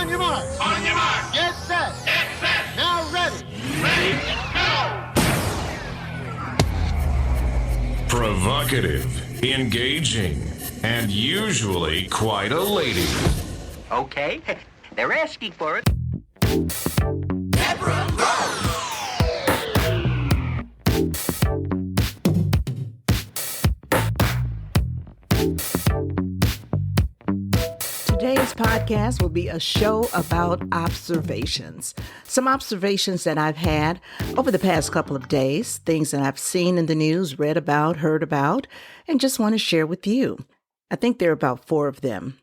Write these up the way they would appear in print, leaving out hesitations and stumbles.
On your mark. On your mark. Get set. Get set. Now ready. Ready, go! Provocative, engaging, and usually quite a lady. Okay, they're asking for it. Deborah, go! Today's podcast will be a show about observations. Some observations that I've had over the past couple of days, things that I've seen in the news, read about, heard about, and just want to share with you. I think there are about 4 of them.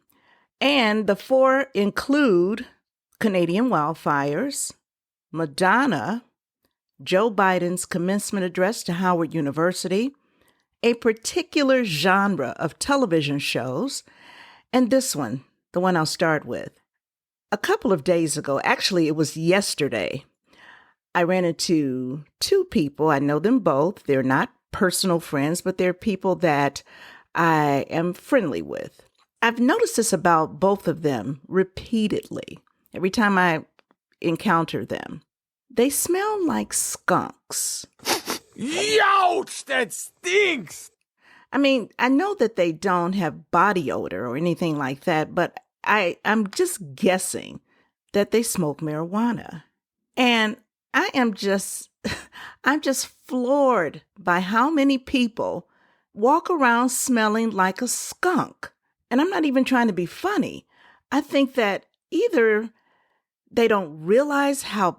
And the 4 include Canadian wildfires, Madonna, Joe Biden's commencement address to Howard University, a particular genre of television shows, and this one, the one I'll start with. A couple of days ago, actually it was yesterday, I ran into 2 people. I know them both. They're not personal friends, but they're people that I am friendly with. I've noticed this about both of them repeatedly. Every time I encounter them, they smell like skunks. Youch, that stinks! I mean, I know that they don't have body odor or anything like that, but I'm just guessing that they smoke marijuana. And I'm just floored by how many people walk around smelling like a skunk. And I'm not even trying to be funny. I think that either they don't realize how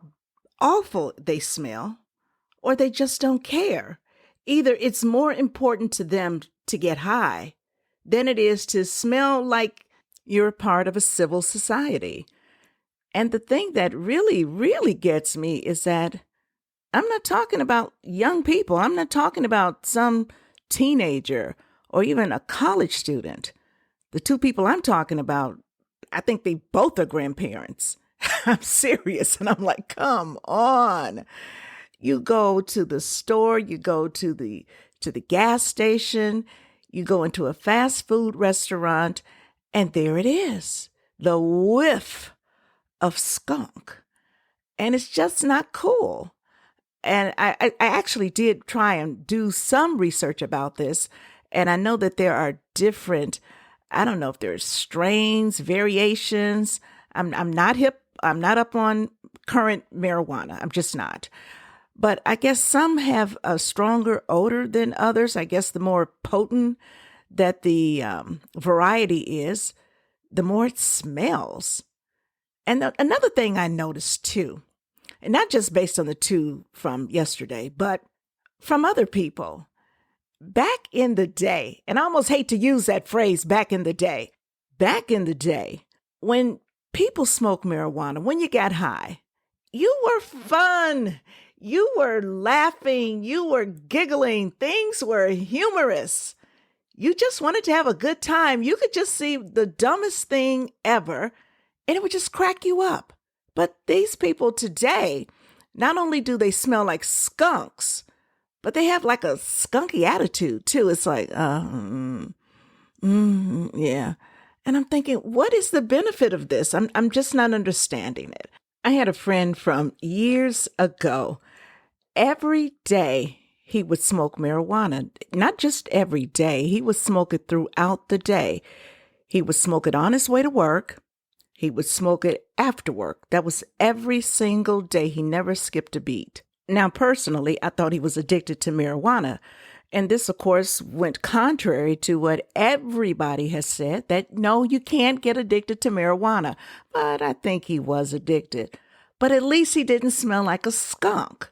awful they smell, or they just don't care. Either it's more important to them to get high than it is to smell like you're part of a civil society. And the thing that really, really gets me is that I'm not talking about young people. I'm not talking about some teenager or even a college student. The 2 people I'm talking about, I think they both are grandparents. I'm serious. And I'm like, come on. You go to the store, you go to the gas station, you go into a fast food restaurant, and there it is, the whiff of skunk. And it's just not cool. And I actually did try and do some research about this, and I know that there are different, I don't know if there's strains, variations. I'm not hip. I'm not up on current marijuana. I'm just not. But I guess some have a stronger odor than others. I guess the more potent that the variety is, the more it smells. And another thing I noticed too, and not just based on the 2 from yesterday, but from other people, back in the day, and I almost hate to use that phrase, back in the day, when people smoked marijuana, when you got high, you were fun. You were laughing. You were giggling. Things were humorous. You just wanted to have a good time. You could just see the dumbest thing ever, and it would just crack you up. But these people today, not only do they smell like skunks, but they have like a skunky attitude too. It's like, yeah. And I'm thinking, what is the benefit of this? I'm just not understanding it. I had a friend from years ago. Every day he would smoke marijuana. Not just every day. He would smoke it throughout the day. He would smoke it on his way to work. He would smoke it after work. That was every single day. He never skipped a beat. Now, personally, I thought he was addicted to marijuana. And this, of course, went contrary to what everybody has said, that no, you can't get addicted to marijuana. But I think he was addicted. But at least he didn't smell like a skunk.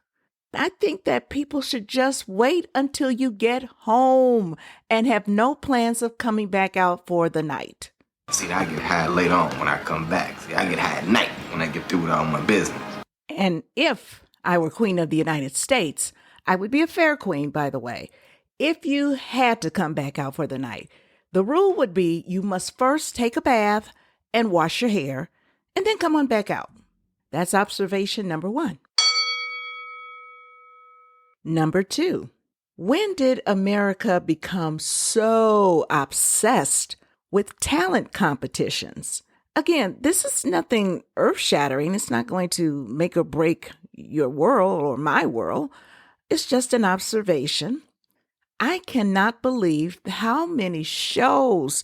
I think that people should just wait until you get home and have no plans of coming back out for the night. See, I get high later on when I come back. See, I get high at night when I get through with all my business. And if I were Queen of the United States, I would be a fair queen, by the way. If you had to come back out for the night, the rule would be you must first take a bath and wash your hair and then come on back out. That's observation number 1. Number 2, when did America become so obsessed with talent competitions? Again, this is nothing earth-shattering. It's not going to make or break your world or my world. It's just an observation. I cannot believe how many shows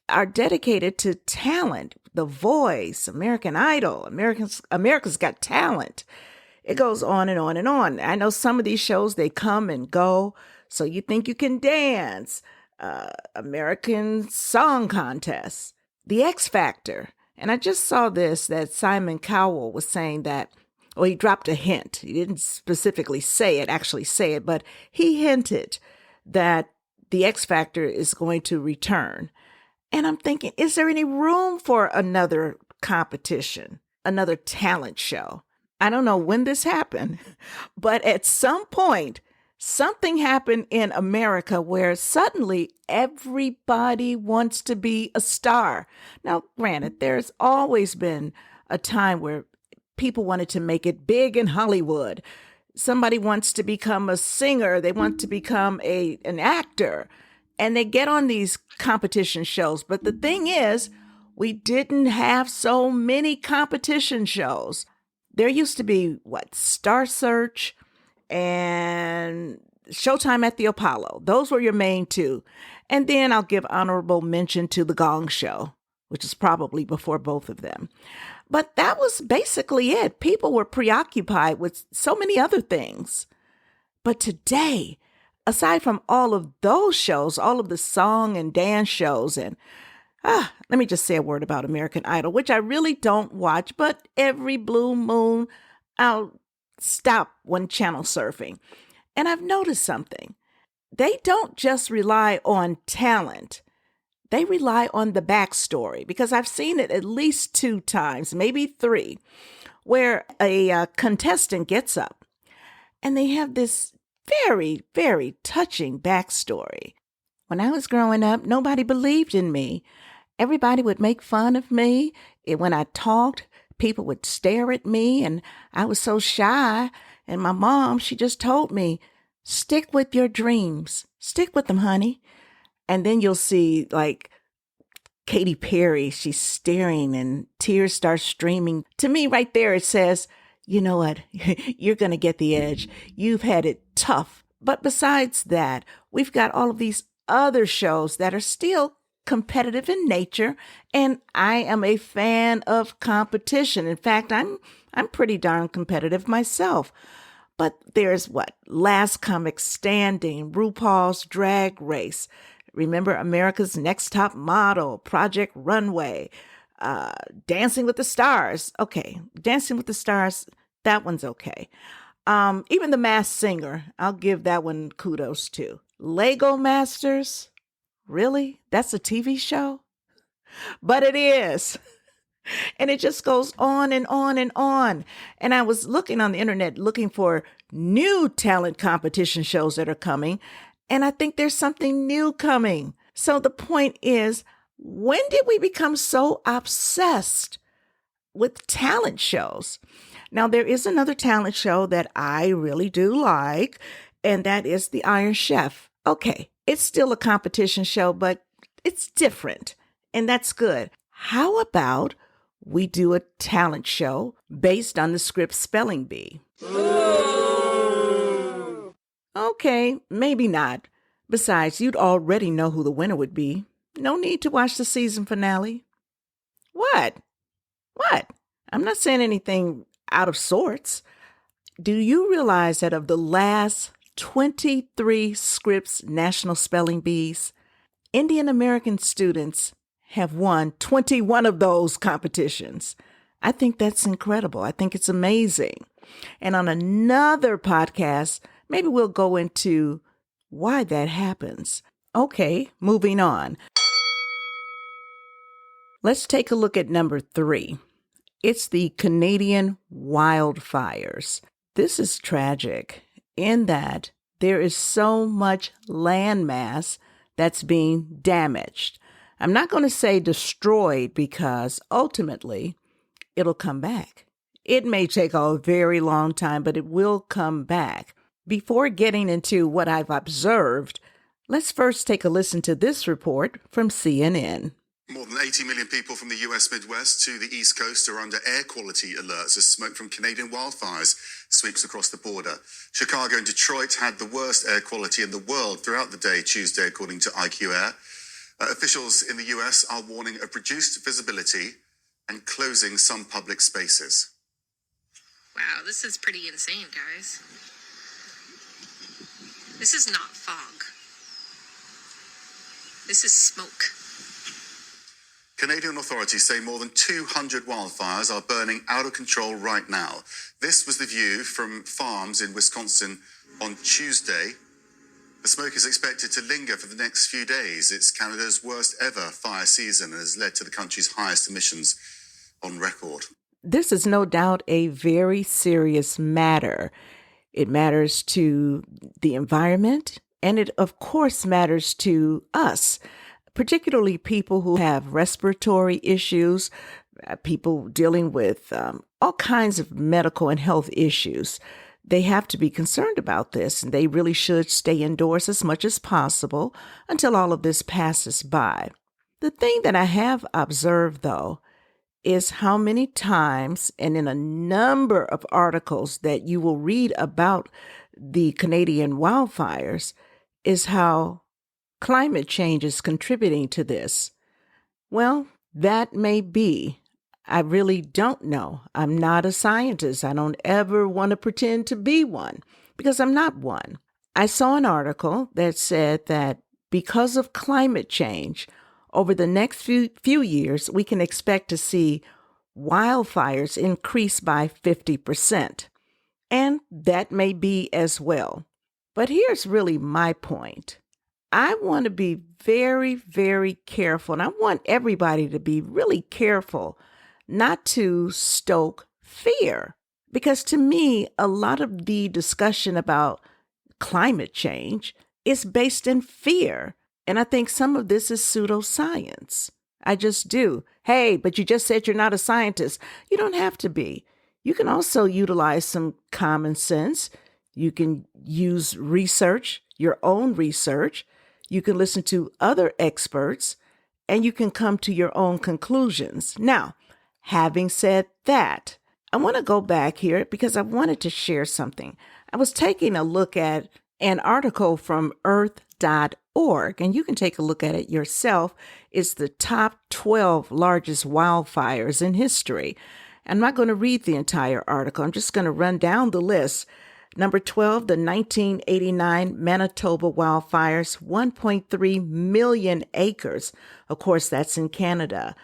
are dedicated to talent. The Voice, American Idol, America's Got Talent. It goes on and on and on. I know some of these shows, they come and go. So You Think You Can Dance, American Song Contest, The X Factor. And I just saw this, that Simon Cowell was saying that, well, he dropped a hint. He didn't specifically actually say it, but he hinted that The X Factor is going to return. And I'm thinking, is there any room for another competition, another talent show? I don't know when this happened, but at some point, something happened in America where suddenly everybody wants to be a star. Now, granted, there's always been a time where people wanted to make it big in Hollywood. Somebody wants to become a singer. They want to become an actor. And they get on these competition shows. But the thing is, we didn't have so many competition shows. There used to be, Star Search and Showtime at the Apollo. Those were your main two. And then I'll give honorable mention to The Gong Show, which is probably before both of them. But that was basically it. People were preoccupied with so many other things. But today, aside from all of those shows, all of the song and dance shows, and let me just say a word about American Idol, which I really don't watch, but every blue moon, I'll stop one channel surfing. And I've noticed something. They don't just rely on talent. They rely on the backstory, because I've seen it at least 2 times, maybe 3, where a contestant gets up and they have this very, very touching backstory. When I was growing up, nobody believed in me. Everybody would make fun of me. When I talked, people would stare at me, and I was so shy. And my mom, she just told me, stick with your dreams. Stick with them, honey. And then you'll see Katy Perry, she's staring and tears start streaming. To me, right there, it says, you know what? You're going to get the edge. You've had it tough. But besides that, we've got all of these other shows that are still competitive in nature. And I am a fan of competition. In fact, I'm pretty darn competitive myself. But there's Last Comic Standing, RuPaul's Drag Race. Remember America's Next Top Model, Project Runway, Dancing with the Stars. Okay, Dancing with the Stars, that one's okay. Even The Masked Singer, I'll give that one kudos too. Lego Masters, really? That's a TV show? But it is. And it just goes on and on and on. And I was looking on the internet, looking for new talent competition shows that are coming. And I think there's something new coming. So the point is, when did we become so obsessed with talent shows? Now, there is another talent show that I really do like, and that is The Iron Chef. Okay, it's still a competition show, but it's different, and that's good. How about we do a talent show based on the script Spelling Bee? Okay, maybe not. Besides, you'd already know who the winner would be. No need to watch the season finale. What? I'm not saying anything out of sorts. Do you realize that of the last 23 Scripps National Spelling Bees, Indian American students have won 21 of those competitions? I think that's incredible. I think it's amazing. And on another podcast, maybe we'll go into why that happens. Okay, moving on. Let's take a look at number 3. It's the Canadian wildfires. This is tragic in that there is so much landmass that's being damaged. I'm not going to say destroyed, because ultimately it'll come back. It may take a very long time, but it will come back. Before getting into what I've observed, let's first take a listen to this report from CNN. More than 80 million people from the US Midwest to the East Coast are under air quality alerts as smoke from Canadian wildfires sweeps across the border. Chicago and Detroit had the worst air quality in the world throughout the day Tuesday, according to IQ Air. Officials in the US are warning of reduced visibility and closing some public spaces. Wow, this is pretty insane, guys. This is not fog. This is smoke. Canadian authorities say more than 200 wildfires are burning out of control right now. This was the view from farms in Wisconsin on Tuesday. The smoke is expected to linger for the next few days. It's Canada's worst ever fire season and has led to the country's highest emissions on record. This is no doubt a very serious matter. It matters to the environment, and it, of course, matters to us, particularly people who have respiratory issues, people dealing with all kinds of medical and health issues. They have to be concerned about this, and they really should stay indoors as much as possible until all of this passes by. The thing that I have observed, though, is how many times and in a number of articles that you will read about the Canadian wildfires is how climate change is contributing to this. Well, that may be. I really don't know. I'm not a scientist. I don't ever want to pretend to be one because I'm not one. I saw an article that said that because of climate change, over the next few years, we can expect to see wildfires increase by 50%. And that may be as well. But here's really my point. I want to be very, very careful, and I want everybody to be really careful not to stoke fear. Because to me, a lot of the discussion about climate change is based in fear. And I think some of this is pseudoscience. I just do. Hey, but you just said you're not a scientist. You don't have to be. You can also utilize some common sense. You can use research, your own research. You can listen to other experts, and you can come to your own conclusions. Now, having said that, I want to go back here because I wanted to share something. I was taking a look at an article from earth.org, and you can take a look at it yourself. It's the top 12 largest wildfires in history. I'm not going to read the entire article. I'm just going to run down the list. Number 12, the 1989 Manitoba wildfires, 1.3 million acres. Of course, that's in Canada.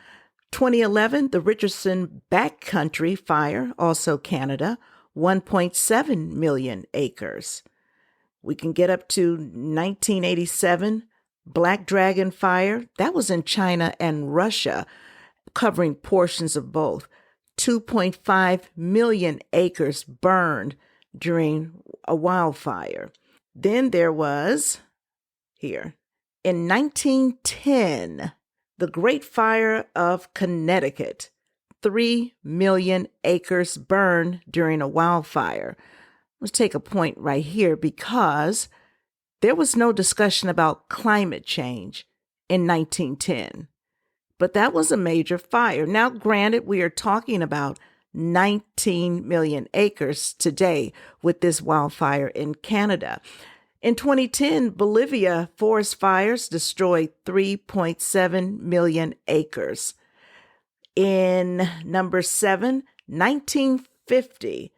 2011, the Richardson Backcountry Fire, also Canada, 1.7 million acres. We can get up to 1987, Black Dragon Fire. That was in China and Russia, covering portions of both. 2.5 million acres burned during a wildfire. Then there was, here, in 1910, the Great Fire of Connecticut. 3 million acres burned during a wildfire. Let's take a point right here because there was no discussion about climate change in 1910. But that was a major fire. Now, granted, we are talking about 19 million acres today with this wildfire in Canada. In 2010, Bolivia forest fires destroyed 3.7 million acres. In number 7, 1950,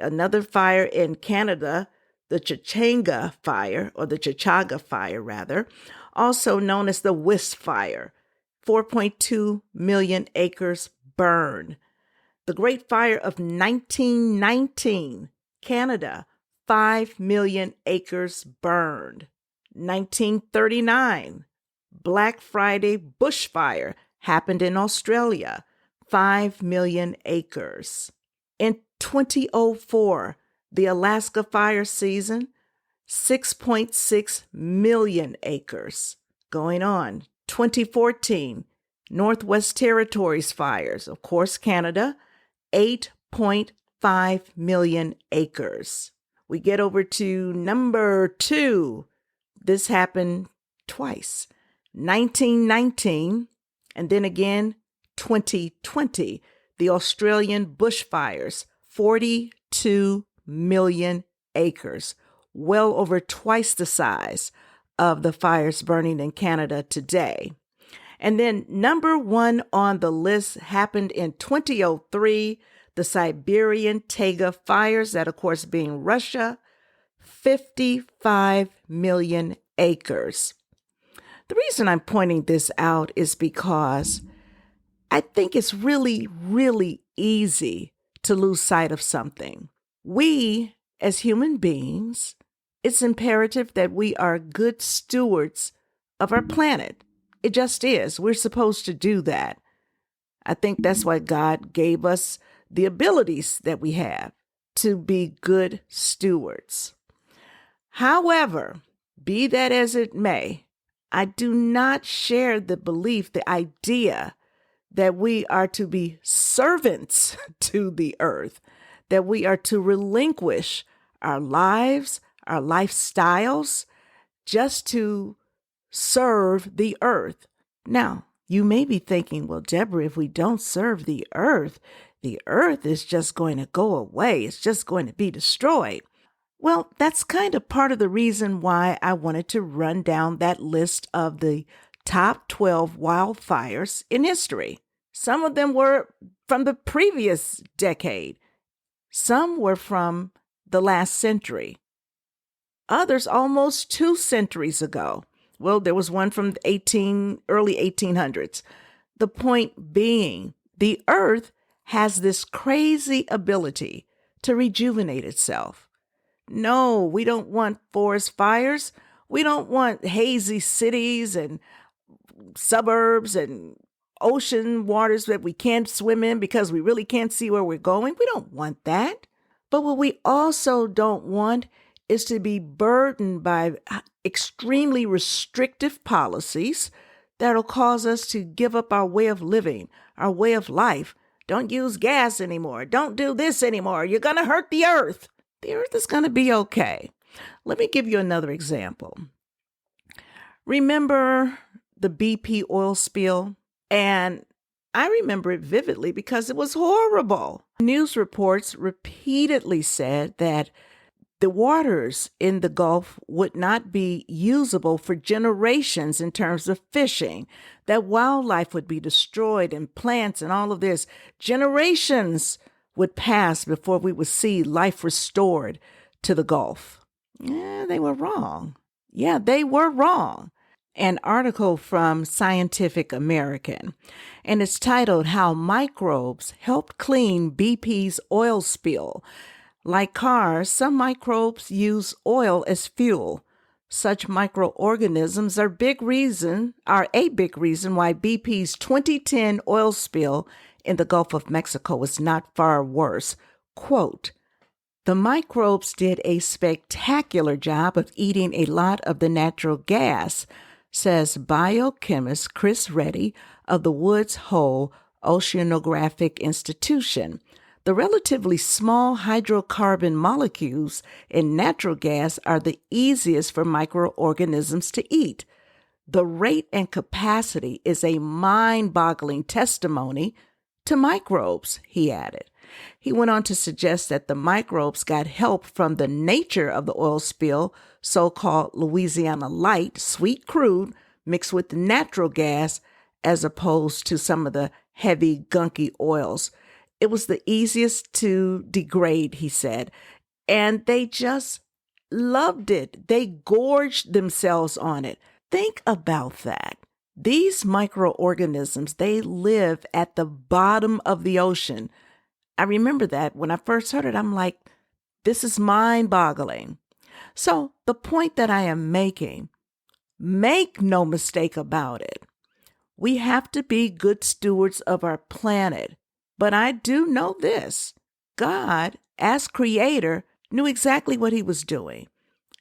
another fire in Canada, the Chachanga fire, or the Chachaga fire rather, also known as the Wisp fire. 4.2 million acres burned. The Great Fire of 1919, Canada, 5 million acres burned. 1939, Black Friday bushfire happened in Australia, 5 million acres. In 2004, the Alaska fire season, 6.6 million acres. Going on. 2014, Northwest Territories fires, of course, Canada, 8.5 million acres. We get over to number 2. This happened twice. 1919, And then again, 2020, the Australian bushfires, 42 million acres, well over twice the size of the fires burning in Canada today. And then number one on the list happened in 2003, the Siberian taiga fires, that of course being Russia, 55 million acres. The reason I'm pointing this out is because I think it's really, really easy to lose sight of something. We, as human beings, it's imperative that we are good stewards of our planet. It just is. We're supposed to do that. I think that's why God gave us the abilities that we have to be good stewards. However, be that as it may, I do not share the belief, the idea that we are to be servants to the earth, that we are to relinquish our lives, our lifestyles, just to serve the earth. Now, you may be thinking, well, Deborah, if we don't serve the earth is just going to go away. It's just going to be destroyed. Well, that's kind of part of the reason why I wanted to run down that list of the top 12 wildfires in history. Some of them were from the previous decade. Some were from the last century. Others almost 2 centuries ago. Well, there was one from the early 1800s. The point being, the earth has this crazy ability to rejuvenate itself. No, we don't want forest fires. We don't want hazy cities and suburbs and ocean waters that we can't swim in because we really can't see where we're going. We don't want that. But what we also don't want is to be burdened by extremely restrictive policies that'll cause us to give up our way of living, our way of life. Don't use gas anymore. Don't do this anymore. You're going to hurt the earth. The earth is going to be okay. Let me give you another example. Remember the BP oil spill? And I remember it vividly because it was horrible. News reports repeatedly said that the waters in the Gulf would not be usable for generations in terms of fishing, that wildlife would be destroyed and plants and all of this. Generations would pass before we would see life restored to the Gulf. Yeah, they were wrong. Yeah, they were wrong. An article from Scientific American, and it's titled How Microbes Helped Clean BP's Oil Spill. Like cars, some microbes use oil as fuel. Such microorganisms are a big reason why BP's 2010 oil spill in the Gulf of Mexico was not far worse. Quote, "The microbes did a spectacular job of eating a lot of the natural gas," says biochemist Chris Reddy of the Woods Hole Oceanographic Institution. The relatively small hydrocarbon molecules in natural gas are the easiest for microorganisms to eat. The rate and capacity is a mind-boggling testimony to microbes, he added. He went on to suggest that the microbes got help from the nature of the oil spill, so-called Louisiana Light, sweet crude, mixed with natural gas, as opposed to some of the heavy, gunky oils. It was the easiest to degrade, he said, and they just loved it. They gorged themselves on it. Think about that. These microorganisms, they live at the bottom of the ocean. I remember that when I first heard it, I'm like, this is mind-boggling. So the point that I am making, make no mistake about it. We have to be good stewards of our planet. But I do know this. God, as creator, knew exactly what he was doing.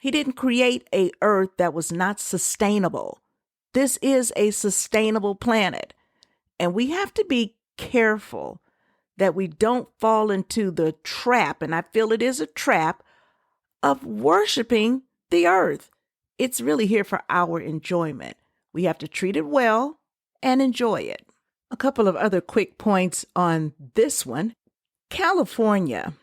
He didn't create an earth that was not sustainable. This is a sustainable planet. And we have to be careful that we don't fall into the trap, and I feel it is a trap, of worshiping the earth. It's really here for our enjoyment. We have to treat it well and enjoy it. A couple of other quick points on this one. California,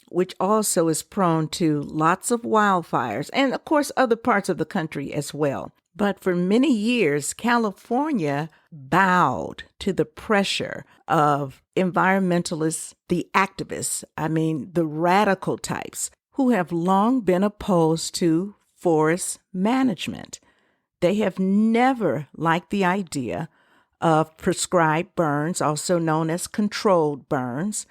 which also is prone to lots of wildfires, and of course other parts of the country as well. But for many years, California bowed to the pressure of environmentalists, the activists, the radical types, who have long been opposed to forest management. They have never liked the idea of prescribed burns, also known as controlled burns,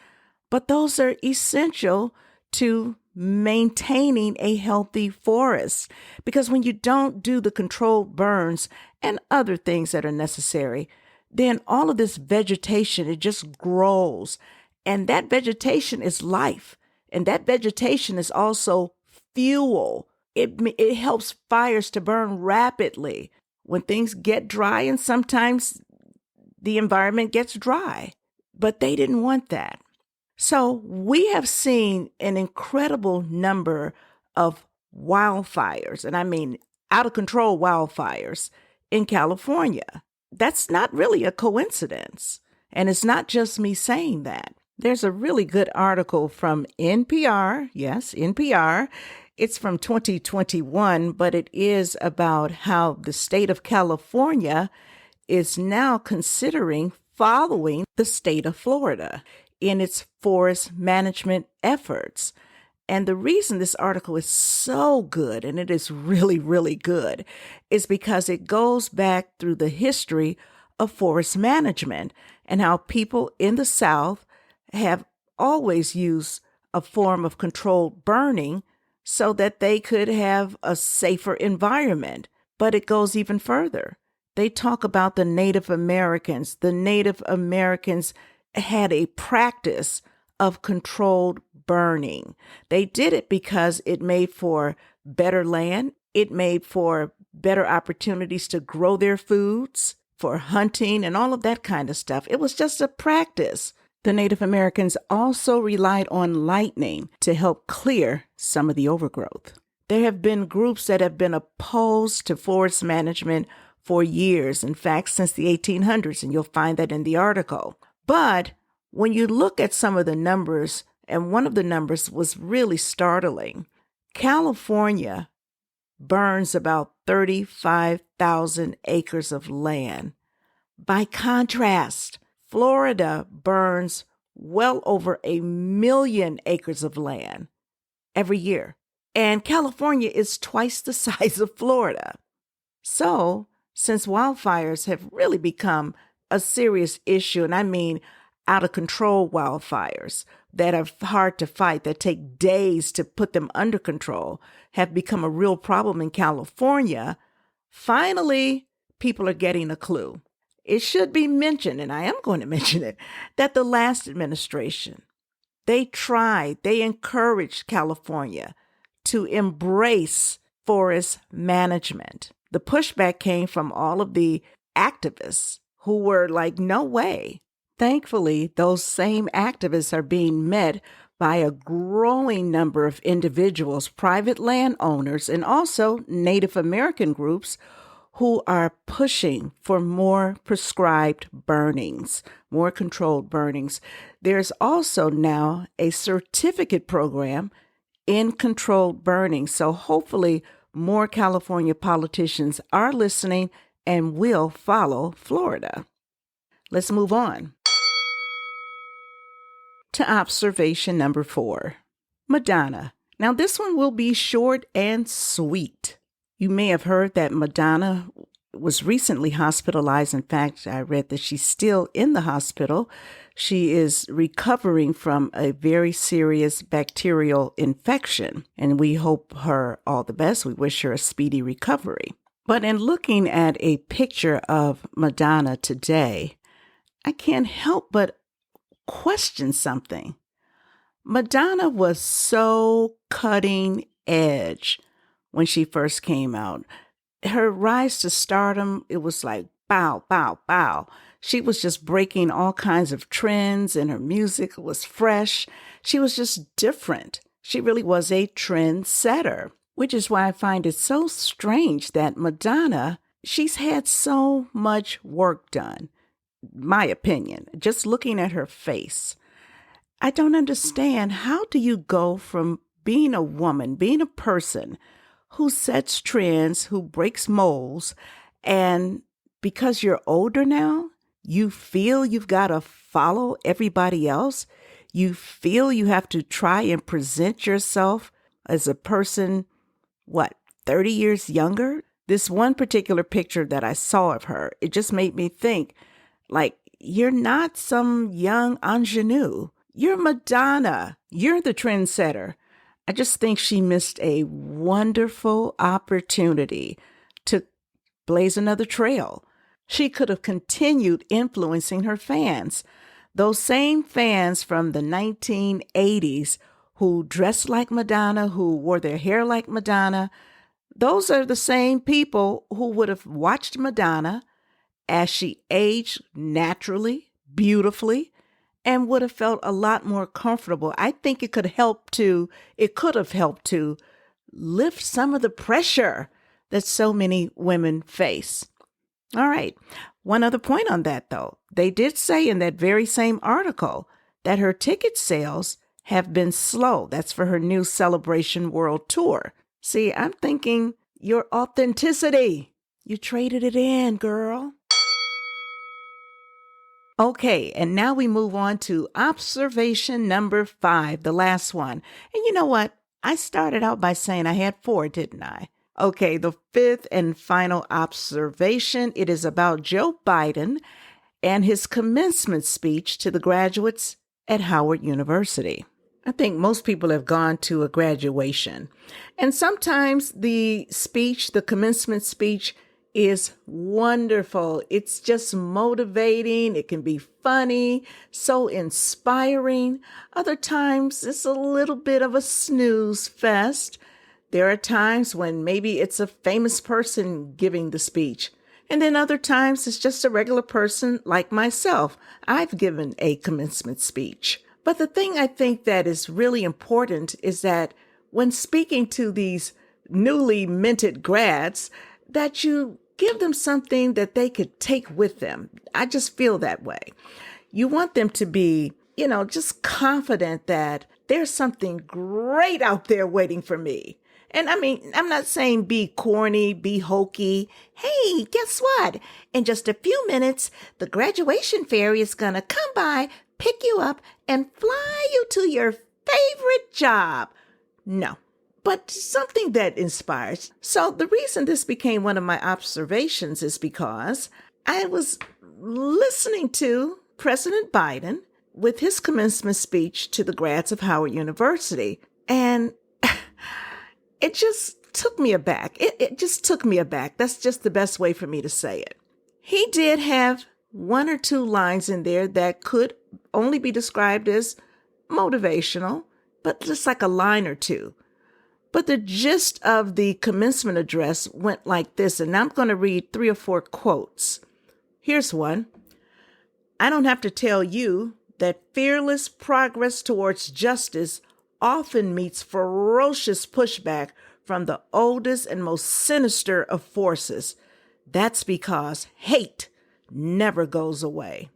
but those are essential to maintaining a healthy forest. Because when you don't do the controlled burns and other things that are necessary, then all of this vegetation, it just grows. And that vegetation is life. And that vegetation is also fuel. It helps fires to burn rapidly when things get dry, and sometimes the environment gets dry. But they didn't want that. So we have seen an incredible number of wildfires, and I mean out of control wildfires in California. That's not really a coincidence. And it's not just me saying that. There's a really good article from NPR. Yes, NPR. It's from 2021, but it is about how the state of California is now considering following the state of Florida in its forest management efforts. And the reason this article is so good, and it is really, really good, is because it goes back through the history of forest management and how people in the South have always used a form of controlled burning so that they could have a safer environment. But it goes even further. They talk about the Native Americans. The Native Americans had a practice of controlled burning. They did it because it made for better land. It made for better opportunities to grow their foods, for hunting and all of that kind of stuff. It was just a practice. The Native Americans also relied on lightning to help clear some of the overgrowth. There have been groups that have been opposed to forest management for years, in fact, since the 1800s, and you'll find that in the article. But when you look at some of the numbers, and one of the numbers was really startling, California burns about 35,000 acres of land. By contrast, Florida burns well over 1 million acres of land every year. And California is twice the size of Florida. So, since wildfires have really become a serious issue, and I mean out of control wildfires that are hard to fight, that take days to put them under control, have become a real problem in California, finally, people are getting a clue. It should be mentioned, and I am going to mention it, that the last administration, they encouraged California to embrace forest management. The pushback came from all of the activists who were like, no way. Thankfully, those same activists are being met by a growing number of individuals, private landowners, and also Native American groups who are pushing for more prescribed burnings, more controlled burnings. There's also now a certificate program in controlled burning. So hopefully more California politicians are listening and will follow Florida. Let's move on to observation number 4. Madonna. Now this one will be short and sweet. You may have heard that Madonna was recently hospitalized. In fact, I read that she's still in the hospital. She is recovering from a very serious bacterial infection, and we hope her all the best. We wish her a speedy recovery. But in looking at a picture of Madonna today, I can't help but question something. Madonna was so cutting edge when she first came out. Her rise to stardom, it was like bow, bow, bow. She was just breaking all kinds of trends, and her music was fresh. She was just different. She really was a trendsetter, which is why I find it so strange that Madonna she's had so much work done, my opinion, just looking at her face. I don't understand. How do you go from being a woman, being a person who sets trends, who breaks molds, and because you're older now, you feel you've got to follow everybody else? You feel you have to try and present yourself as a person, 30 years younger? This one particular picture that I saw of her, it just made me think, like, you're not some young ingenue. You're Madonna. You're the trendsetter. I just think she missed a wonderful opportunity to blaze another trail. She could have continued influencing her fans. Those same fans from the 1980s who dressed like Madonna, who wore their hair like Madonna, those are the same people who would have watched Madonna as she aged naturally, beautifully, and would have felt a lot more comfortable. I think it could have helped to lift some of the pressure that so many women face. All right. One other point on that, though. They did say in that very same article that her ticket sales have been slow. That's for her new Celebration World Tour. See, I'm thinking your authenticity. You traded it in, girl. Okay, and now we move on to observation number 5, the last one. And you know what? I started out by saying I had 4, didn't I? Okay, the 5th and final observation, it is about Joe Biden and his commencement speech to the graduates at Howard University. I think most people have gone to a graduation, and sometimes the commencement speech is wonderful. It's just motivating. It can be funny, so inspiring. Other times it's a little bit of a snooze fest. There are times when maybe it's a famous person giving the speech. And then other times it's just a regular person like myself. I've given a commencement speech. But the thing I think that is really important is that when speaking to these newly minted grads, that you give them something that they could take with them. I just feel that way. You want them to be, just confident that there's something great out there waiting for me. And I mean, I'm not saying be corny, be hokey. Hey, guess what? In just a few minutes, the graduation fairy is going to come by, pick you up, and fly you to your favorite job. No, but something that inspires. So the reason this became one of my observations is because I was listening to President Biden with his commencement speech to the grads of Howard University. And it just took me aback. It just took me aback. That's just the best way for me to say it. He did have 1 or 2 lines in there that could only be described as motivational, but just like a line or 2. But the gist of the commencement address went like this, and I'm going to read 3 or 4 quotes. Here's one. I don't have to tell you that fearless progress towards justice often meets ferocious pushback from the oldest and most sinister of forces. That's because hate never goes away.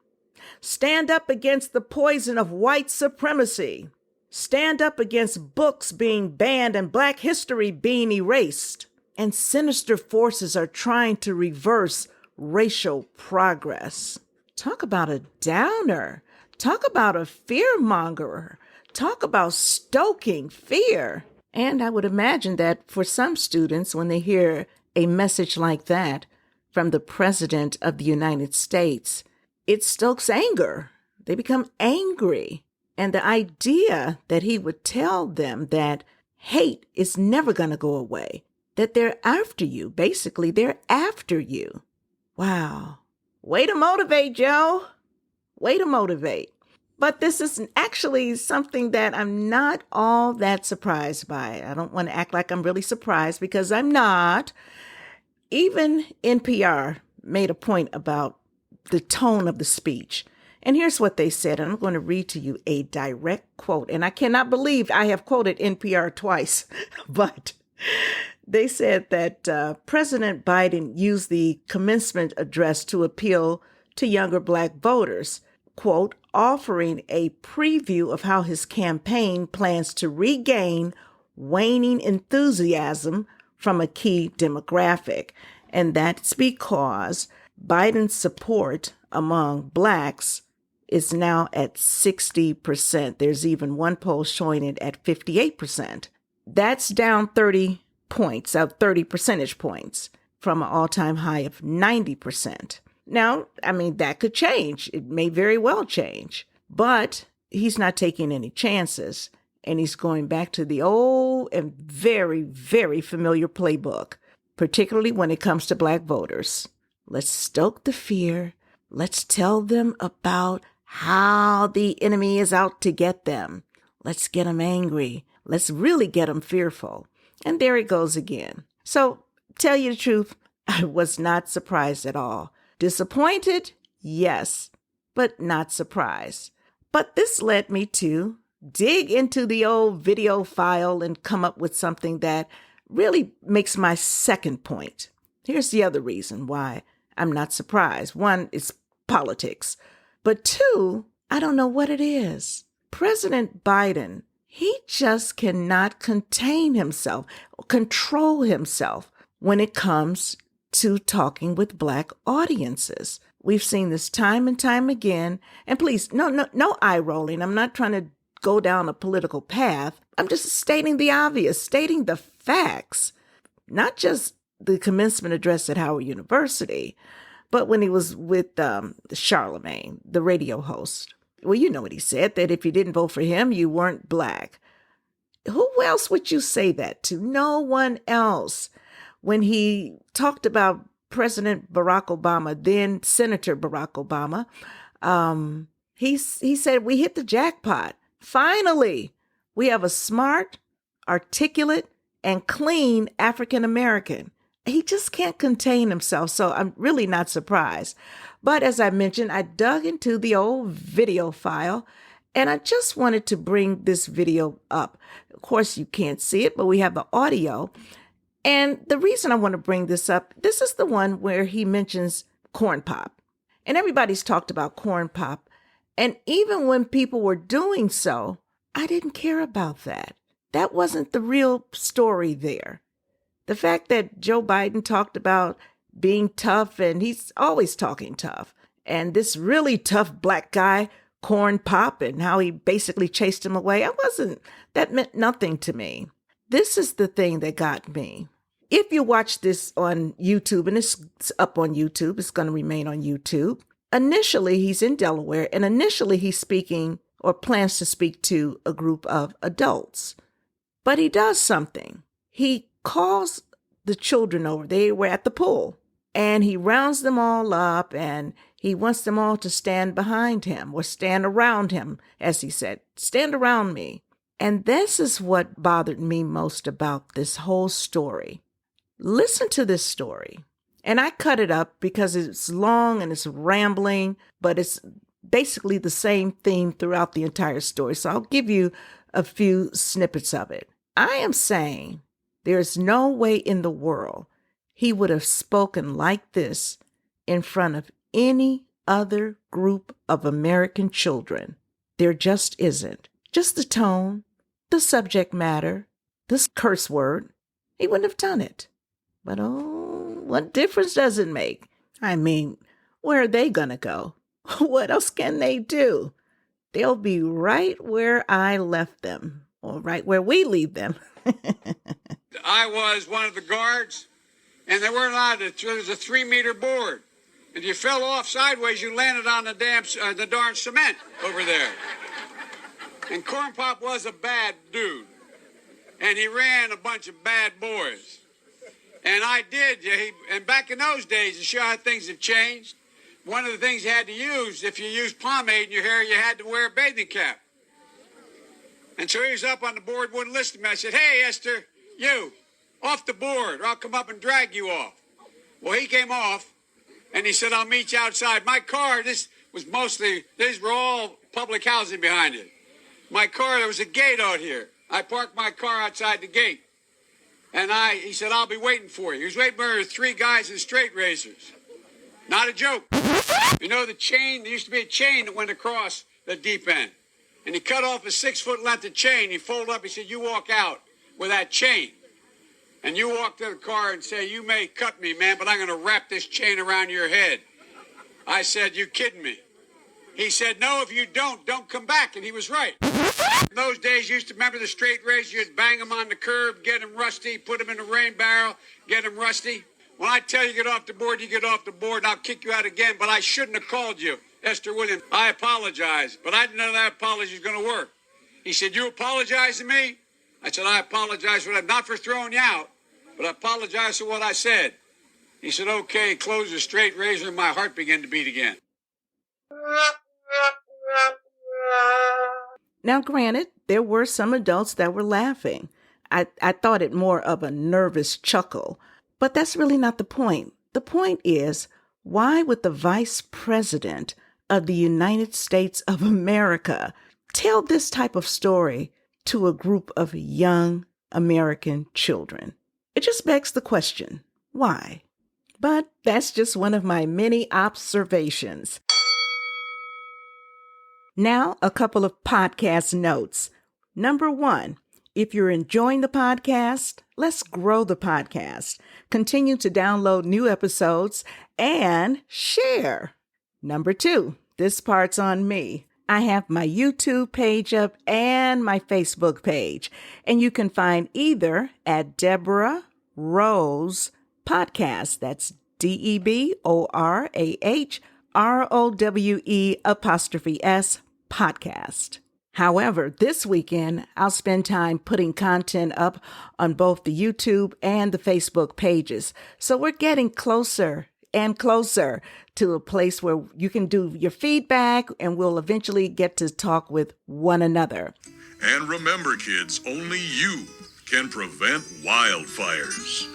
Stand up against the poison of white supremacy. Stand up against books being banned and Black history being erased. And sinister forces are trying to reverse racial progress. Talk about a downer. Talk about a fearmonger. Talk about stoking fear. And I would imagine that for some students, when they hear a message like that from the President of the United States, it stokes anger. They become angry. And the idea that he would tell them that hate is never going to go away, that they're after you. Basically, they're after you. Wow. Way to motivate, Joe. Way to motivate. But this is actually something that I'm not all that surprised by. I don't want to act like I'm really surprised because I'm not. Even NPR made a point about the tone of the speech. And here's what they said, and I'm going to read to you a direct quote. And I cannot believe I have quoted NPR twice, but They said that President Biden used the commencement address to appeal to younger black voters, quote, offering a preview of how his campaign plans to regain waning enthusiasm from a key demographic. And that's because Biden's support among blacks is now at 60%. There's even one poll showing it at 58%. That's down 30 percentage points from an all-time high of 90%. Now, I mean, that could change. It may very well change, but he's not taking any chances. And he's going back to the old and very, very familiar playbook, particularly when it comes to black voters. Let's stoke the fear. Let's tell them about how the enemy is out to get them. Let's get them angry. Let's really get them fearful. And there it goes again. So, tell you the truth, I was not surprised at all. Disappointed? Yes, but not surprised. But this led me to dig into the old video file and come up with something that really makes my second point. Here's the other reason why I'm not surprised. One, it's politics. But two, I don't know what it is. President Biden, he just cannot contain himself, control himself when it comes to talking with black audiences. We've seen this time and time again. And please, no eye rolling. I'm not trying to go down a political path. I'm just stating the obvious, stating the facts. Not just the commencement address at Howard University, but when he was with Charlemagne, the radio host. Well, you know what he said, that if you didn't vote for him, you weren't black. Who else would you say that to? No one else. When he talked about President Barack Obama, then Senator Barack Obama, he said, we hit the jackpot. Finally, we have a smart, articulate, and clean African American. He just can't contain himself, so I'm really not surprised. But as I mentioned, I dug into the old video file, and I just wanted to bring this video up. Of course, you can't see it, but we have the audio. And the reason I want to bring this up, this is the one where he mentions corn pop. And everybody's talked about corn pop. And even when people were doing so, I didn't care about that. That wasn't the real story there. The fact that Joe Biden talked about being tough, and he's always talking tough, and this really tough black guy, Corn Pop, and how he basically chased him away, that meant nothing to me. This is the thing that got me. If you watch this on YouTube, and it's up on YouTube, it's going to remain on YouTube. Initially, he's in Delaware, and initially he's speaking or plans to speak to a group of adults. But he does something. He calls the children over. They were at the pool, and he rounds them all up, and he wants them all to stand behind him or stand around him, as he said, stand around me. And this is what bothered me most about this whole story. Listen to this story. And I cut it up because it's long and it's rambling, but it's basically the same theme throughout the entire story. So I'll give you a few snippets of it. I am saying there's no way in the world he would have spoken like this in front of any other group of American children. There just isn't. Just the tone, the subject matter, this curse word, he wouldn't have done it. But oh, what difference does it make? I mean, where are they going to go? What else can they do? They'll be right where I left them, or right where we leave them. I was one of the guards, and they weren't allowed to. There was a 3-meter board. If you fell off sideways, you landed on the darn cement over there. And Corn Pop was a bad dude, and he ran a bunch of bad boys. And I did. And back in those days, to show how things have changed, one of the things you had to use, if you used pomade in your hair, you had to wear a bathing cap. And so he was up on the board, wouldn't listen to me. I said, "Hey, Esther, you, off the board, or I'll come up and drag you off." Well, he came off, and he said, "I'll meet you outside." My car, these were all public housing behind it. My car, there was a gate out here. I parked my car outside the gate. And he said, I'll be waiting for you. He was waiting for 3 guys in straight razors. Not a joke. You know the chain? There used to be a chain that went across the deep end. And he cut off a 6-foot length of chain. He folded up. He said, you walk out with that chain. And you walk to the car and say, you may cut me, man, but I'm going to wrap this chain around your head. I said, you kidding me? He said, no, if you don't come back. And he was right. In those days, you used to remember the straight razor. You'd bang them on the curb, get them rusty, put them in the rain barrel, get them rusty. When I tell you get off the board, you get off the board, and I'll kick you out again. But I shouldn't have called you, Esther Williams. I apologize, but I didn't know that apology was going to work. He said, you apologize to me? I said, I apologize for that, not for throwing you out, but I apologize for what I said. He said, okay, close the straight razor, and my heart began to beat again. Now, granted, there were some adults that were laughing. I thought it more of a nervous chuckle, but that's really not the point. The point is, why would the Vice President of the United States of America tell this type of story to a group of young American children? It just begs the question, why? But that's just one of my many observations. Now, a couple of podcast notes. Number 1, if you're enjoying the podcast, let's grow the podcast. Continue to download new episodes and share. Number 2, this part's on me. I have my YouTube page up and my Facebook page, and you can find either at Deborah Rose Podcast. That's DeborahRowe Podcast. However, this weekend, I'll spend time putting content up on both the YouTube and the Facebook pages. So we're getting closer and closer to a place where you can do your feedback and we'll eventually get to talk with one another. And remember, kids, only you can prevent wildfires.